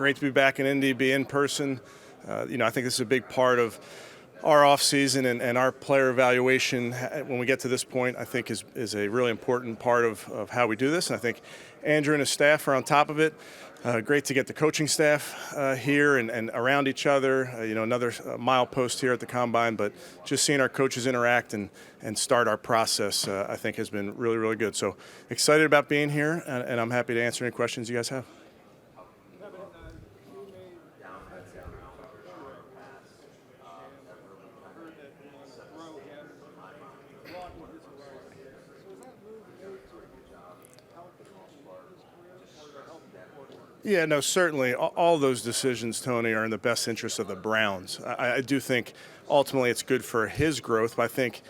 Great to be back in Indy, be in person. I think this is a big part of our offseason and our player evaluation when we get to this point, I think is a really important part of how we do this. And I think Andrew and his staff are on top of it. Great to get the coaching staff here and around each other. Another milepost here at the Combine, but just seeing our coaches interact and start our process, I think has been really, really good. So excited about being here, and I'm happy to answer any questions you guys have. Yeah, no, certainly. All those decisions, Tony, are in the best interest of the Browns. I do think ultimately it's good for his growth, but I think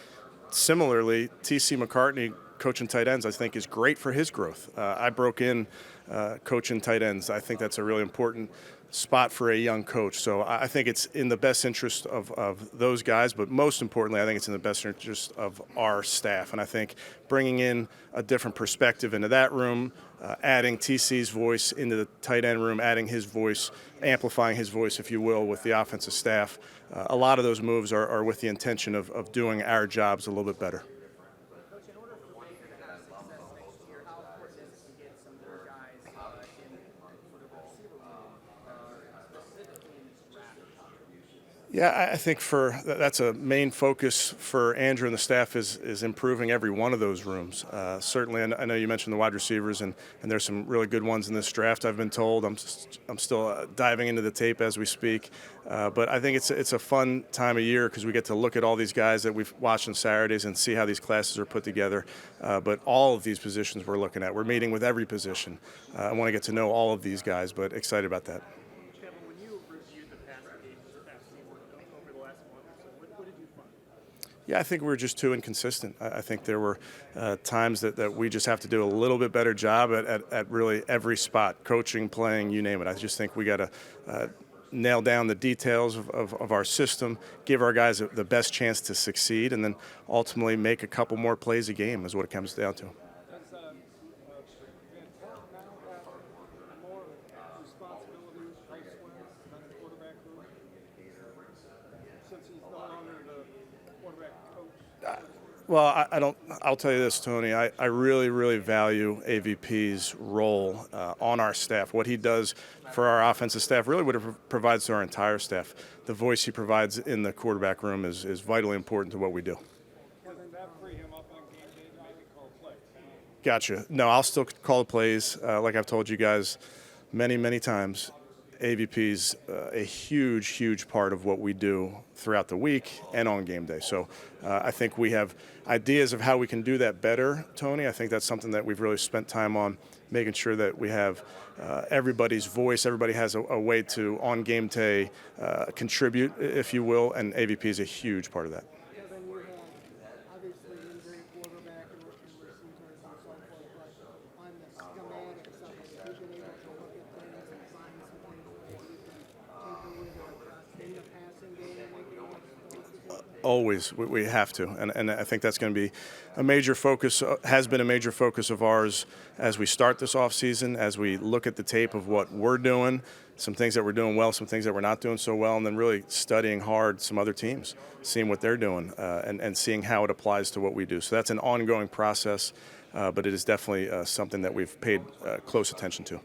similarly, T.C. McCartney coaching tight ends, I think, is great for his growth. I broke in coaching tight ends. I think that's a really important spot for a young coach. So I think it's in the best interest of those guys, but most importantly, I think it's in the best interest of our staff. And I think bringing in a different perspective into that room, adding TC's voice into the tight end room, adding his voice, amplifying his voice, if you will, with the offensive staff, a lot of those moves are with the intention of doing our jobs a little bit better. Yeah, I think that's a main focus for Andrew and the staff is improving every one of those rooms. Certainly, I know you mentioned the wide receivers, and there's some really good ones in this draft, I've been told. I'm still diving into the tape as we speak. But I think it's a fun time of year because we get to look at all these guys that we've watched on Saturdays and see how these classes are put together. But all of these positions we're looking at. We're meeting with every position. I want to get to know all of these guys, but excited about that. Yeah, I think we were just too inconsistent. I think there were times that we just have to do a little bit better job at really every spot, coaching, playing, you name it. I just think we got to nail down the details of our system, give our guys the best chance to succeed, and then ultimately make a couple more plays a game is what it comes down to. Well, I'll tell you this, Tony. I really, really value AVP's role on our staff. What he does for our offensive staff, really what it provides to our entire staff. The voice he provides in the quarterback room is vitally important to what we do. Gotcha. No, I'll still call the plays. Like I've told you guys many, many times, AVP's a huge, huge part of what we do throughout the week and on game day. So I think we have ideas of how we can do that better, Tony. I think that's something that we've really spent time on, making sure that we have everybody's voice. Everybody has a way to, on game day, contribute, if you will, and AVP is a huge part of that. Always, we have to, and I think that's going to be a major focus, has been a major focus of ours as we start this offseason, as we look at the tape of what we're doing, some things that we're doing well, some things that we're not doing so well, and then really studying hard some other teams, seeing what they're doing, and seeing how it applies to what we do. So that's an ongoing process, but it is definitely something that we've paid close attention to.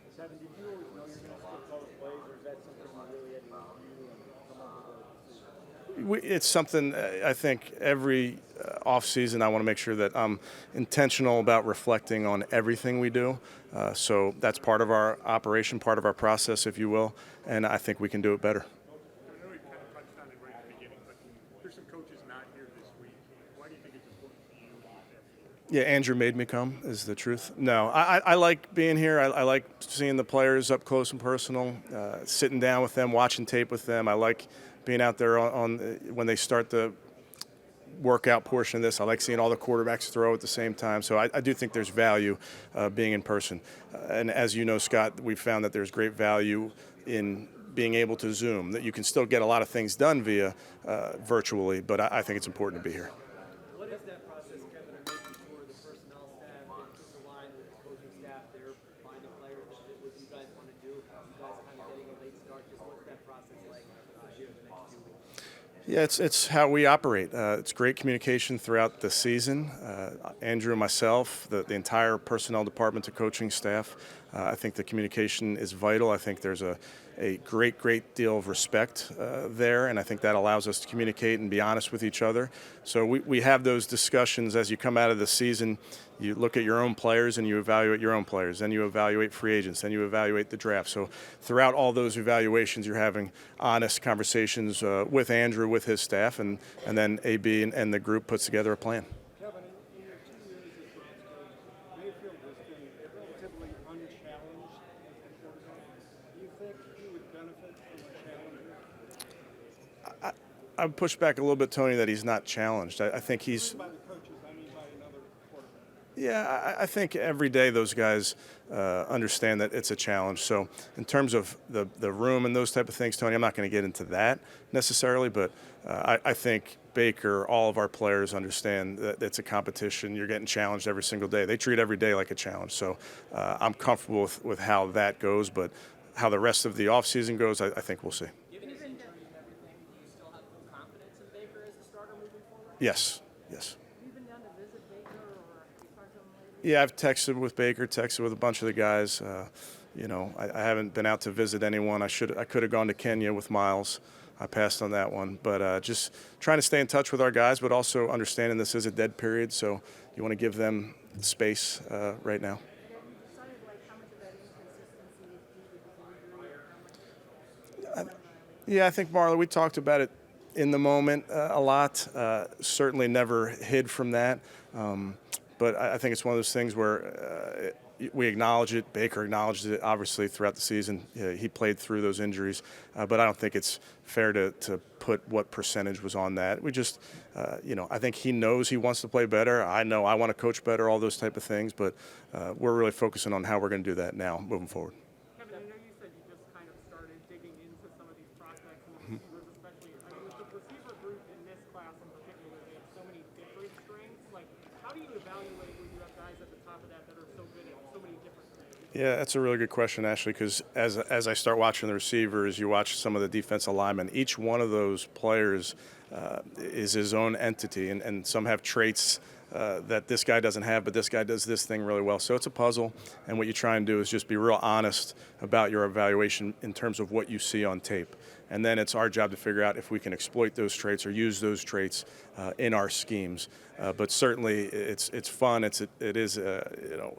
It's something I think every off-season I want to make sure that I'm intentional about reflecting on everything we do. So that's part of our operation, part of our process, if you will, and I think we can do it better. I know we kind of touched on it right at the beginning, but there's some coaches not here this week. Why do you think it's important for you? Yeah, Andrew made me come, is the truth. No, I like being here. I like seeing the players up close and personal, sitting down with them, watching tape with them. I like being out there on when they start the workout portion of this. I like seeing all the quarterbacks throw at the same time. So I do think there's value being in person. And as you know, Scott, we've found that there's great value in being able to Zoom, that you can still get a lot of things done via virtually, but I think it's important to be here. What is that process, Kevin, of making sure the personnel staff is aligned with the coaching staff? They're finding players that what you guys want to do, you guys kind of getting a Yeah, it's how we operate. It's great communication throughout the season. Andrew and myself, the entire personnel department to coaching staff, I think the communication is vital. I think there's a great deal of respect there, and I think that allows us to communicate and be honest with each other. So we have those discussions as you come out of the season. You look at your own players and you evaluate your own players. Then you evaluate free agents. Then you evaluate the draft. So throughout all those evaluations, you're having honest conversations with Andrew, with his staff, and then AB and the group puts together a plan. Kevin, in your 2 years as Browns coach, Mayfield has been relatively unchallenged as the quarterback. Do you think he would benefit from a challenger? I would push back a little bit, Tony, that he's not challenged. I think he's. By the coaches, I mean by another quarterback. Yeah, I think every day those guys understand that it's a challenge. So in terms of the room and those type of things, Tony, I'm not going to get into that necessarily, but I think Baker, all of our players understand that it's a competition. You're getting challenged every single day. They treat every day like a challenge. So I'm comfortable with how that goes, but how the rest of the offseason goes, I think we'll see. Given his injury and everything, do you still have full confidence in Baker as a starter moving forward? Yes. Have you been down to visit Baker or have you talked to him lately? Yeah, I've texted with Baker, texted with a bunch of the guys. I haven't been out to visit anyone. I could have gone to Kenya with Miles. I passed on that one. But just trying to stay in touch with our guys, but also understanding this is a dead period, so you want to give them space right now. Have you decided how much of that inconsistency is due to his injury or how much? Yeah, I think, Marla, we talked about it in the moment a lot. Certainly never hid from that. But I think it's one of those things where we acknowledge it. Baker acknowledged it, obviously, throughout the season. He played through those injuries. But I don't think it's fair to put what percentage was on that. We just, I think he knows he wants to play better. I know I want to coach better, all those type of things. But we're really focusing on how we're going to do that now, moving forward. Kevin, I know you said you just kind of started digging into some of these prospects and the receivers especially. I mean, with the receiver group in this class in particular, they have so many different strengths. How do you evaluate when you have guys at the top of that are so good at so many different things? Yeah, that's a really good question, Ashley, because as I start watching the receivers, you watch some of the defensive linemen. Each one of those players is his own entity, and some have traits that this guy doesn't have, but this guy does this thing really well. So it's a puzzle, and what you try and do is just be real honest about your evaluation in terms of what you see on tape. And then it's our job to figure out if we can exploit those traits or use those traits in our schemes. But certainly, it's fun. It is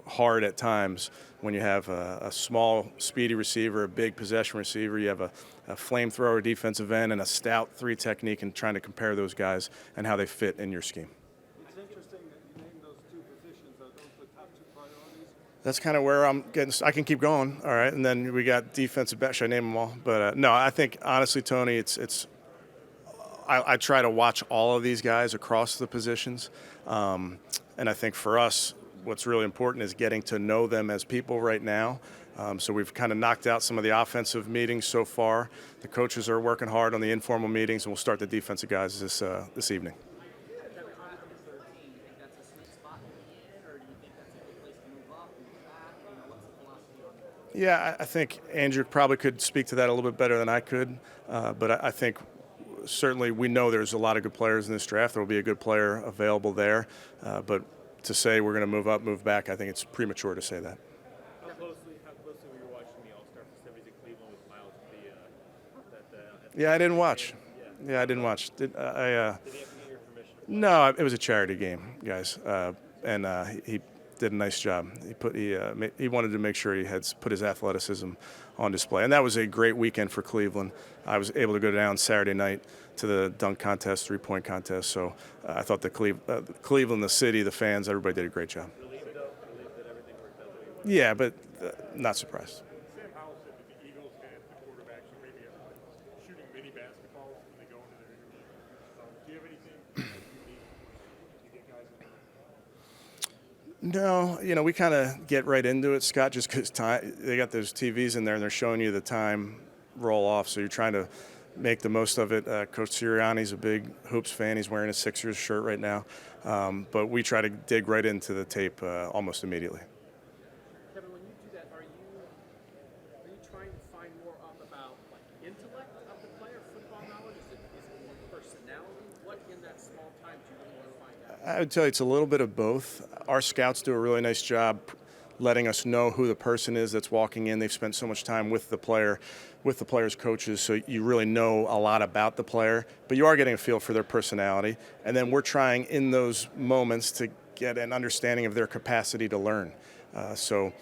hard at times when you have a small, speedy receiver, a big possession receiver. You have a flamethrower defensive end and a stout 3 technique, and trying to compare those guys and how they fit in your scheme. It's interesting that you named those 2 positions. Are those the top 2 priorities? That's kind of where I'm getting. I can keep going, all right. And then we got defensive back. Should I name them all? But no, I think honestly, Tony, it's. I try to watch all of these guys across the positions, and I think for us, what's really important is getting to know them as people right now. So we've kind of knocked out some of the offensive meetings so far. The coaches are working hard on the informal meetings, and we'll start the defensive guys this evening. Kevin, on to the 13, do you think that's a sweet spot to be in, or do you think that's a good place to move up, move back? What's the philosophy on that? Yeah, I think Andrew probably could speak to that a little bit better than I could, but I think certainly we know there's a lot of good players in this draft. There will be a good player available there, but to say we're going to move up, move back, I think it's premature to say that. How closely were you watching the All-Star festivities in Cleveland with Miles? Yeah, I didn't watch. Yeah, I didn't watch. Did he have to get your permission? No, it was a charity game, guys, and he did a nice job. He wanted to make sure he had put his athleticism on display, and that was a great weekend for Cleveland. I was able to go down Saturday night to the dunk contest, 3-point contest. So I thought the Cleveland, the city, the fans, everybody did a great job. Relieved that everything worked out the way you Yeah, but not surprised. Sam Howell said that the Eagles had the quarterbacks who maybe are shooting mini basketballs when they go into their interview. Do you have anything unique to get guys in there? No, we kind of get right into it, Scott, just because they got those TVs in there and they're showing you the time roll off, so you're trying to make the most of it. Coach Sirianni's a big Hoops fan. He's wearing a Sixers shirt right now, but we try to dig right into the tape almost immediately. Kevin, when you do that, are you trying to find more up about intellect of the player, football knowledge? Is it more in that small time do you really want to find out? I would tell you it's a little bit of both. Our scouts do a really nice job letting us know who the person is that's walking in. They've spent so much time with the player, with the player's coaches, so you really know a lot about the player, but you are getting a feel for their personality. And then we're trying in those moments to get an understanding of their capacity to learn. So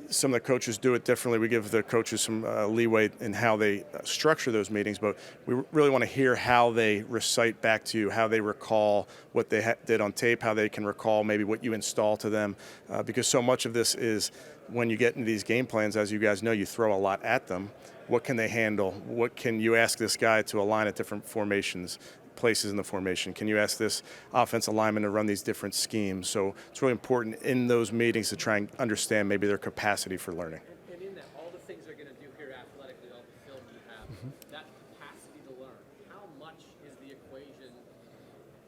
some of the coaches do it differently. We give the coaches some leeway in how they structure those meetings, but we really want to hear how they recite back to you, how they recall what they did on tape, how they can recall maybe what you install to them, because so much of this is when you get into these game plans, as you guys know, you throw a lot at them. What can they handle? What can you ask this guy to align at different formations? Places in the formation? Can you ask this offensive lineman to run these different schemes? So it's really important in those meetings to try and understand maybe their capacity for learning. And in that, all the things they're going to do here athletically, all the film you have, that capacity to learn, how much is the equation,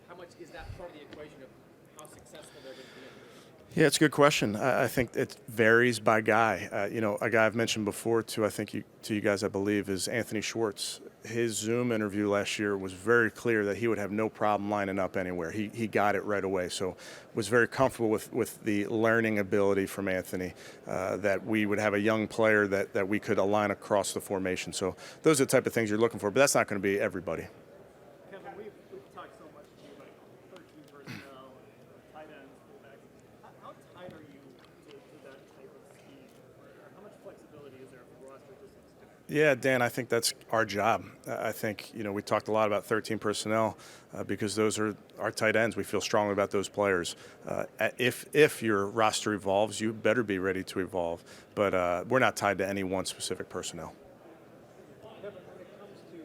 how much is that part of the equation of how successful they're going to be in this? Yeah, it's a good question. I think it varies by guy. A guy I've mentioned before, too, I think to you guys, I believe, is Anthony Schwartz. His Zoom interview last year was very clear that he would have no problem lining up anywhere. He got it right away. So was very comfortable with the learning ability from Anthony, that we would have a young player that we could align across the formation. So those are the type of things you're looking for, but that's not going to be everybody. Kevin, we've talked so much to you about 13 personnel, tight ends, fullbacks. How tight are you to that type of scheme? Or how much flexibility is there if the roster just looks different? Yeah, Dan, I think that's our job. I think, we talked a lot about 13 personnel because those are our tight ends. We feel strongly about those players. If your roster evolves, you better be ready to evolve. But we're not tied to any one specific personnel. Kevin, when it comes to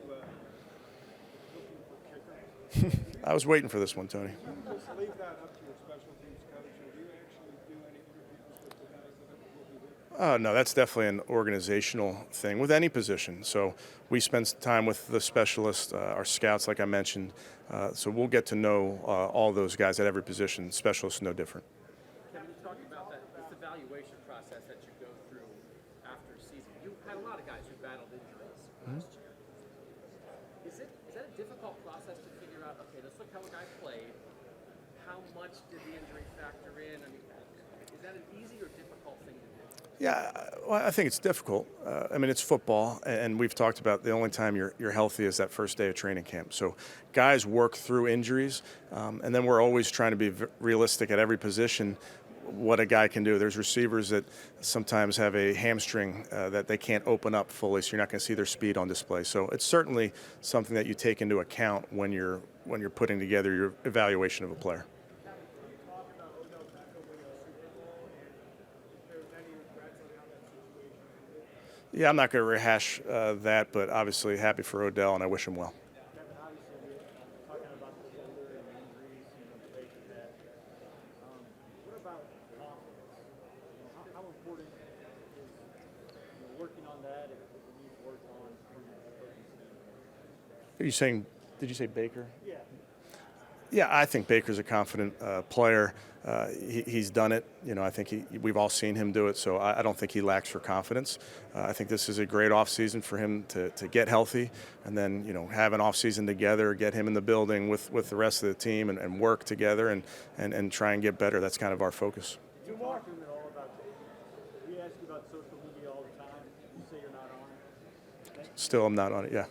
looking for kickers, I was waiting for this one, Tony. do you just leave that up to your special teams coach, or do you actually do any interviews with the guys that will be there? No, that's definitely an organizational thing with any position. So we spend time with the specialists, our scouts, like I mentioned. So we'll get to know all those guys at every position. Specialists no different. Kevin, you talked about that this evaluation process that you go through after a season. You had a lot of guys who battled injuries last year. Is that a difficult process to figure out? Okay, let's look how a guy played. How much did the injury factor in? I mean, is that an easy or difficult thing to do? Yeah, well, I think it's difficult. It's football, and we've talked about the only time you're healthy is that first day of training camp. So guys work through injuries, and then we're always trying to be realistic at every position what a guy can do. There's receivers that sometimes have a hamstring that they can't open up fully, so you're not going to see their speed on display. So it's certainly something that you take into account when you're putting together your evaluation of a player. You talk about Odell Beckham winning a Super Bowl, and if there's any regrets on how that situation ended. Yeah, I'm not going to rehash that, but obviously happy for Odell, and I wish him well. Kevin, obviously, we're talking about the shoulder and injuries, Baker had. What about confidence? How important is working on that if it needs work on from the person standpoint? Are you saying? Did you say Baker? Yeah. Yeah, I think Baker's a confident player. He's done it. I think we've all seen him do it, so I don't think he lacks for confidence. I think this is a great offseason for him to get healthy and then, have an offseason together, get him in the building with the rest of the team and work together and try and get better. That's kind of our focus. Do you talk to him at all about, we ask you about social media all the time, you say you're not on it. Still, I'm not on it, yeah.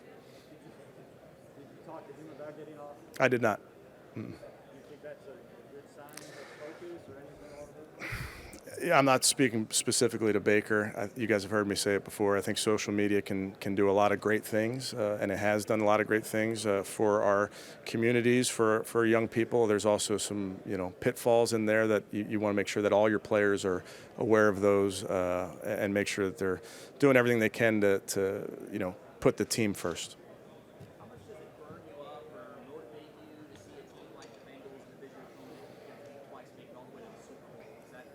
Did you talk to him about getting off? I did not. Do you think that's a good sign of focus or anything along those lines? Yeah, I'm not speaking specifically to Baker. You guys have heard me say it before. I think social media can do a lot of great things, and it has done a lot of great things for our communities, for young people. There's also some pitfalls in there that you want to make sure that all your players are aware of those and make sure that they're doing everything they can to put the team first. How much does it burn you up or motivate you to see a team like the Bengals in the division opponent twice make it all the way to the Super Bowl? Is that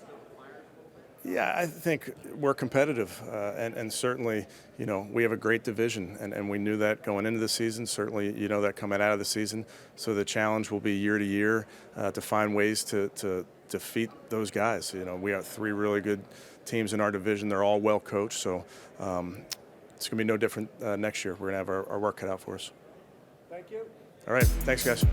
stoke the fires a little bit? Yeah, I think we're competitive, and certainly, we have a great division, and we knew that going into the season. Certainly, that coming out of the season. So the challenge will be year to year to find ways to defeat those guys. We have three really good teams in our division. They're all well coached, so it's going to be no different next year. We're going to have our work cut out for us. Thank you. All right. Thanks, guys.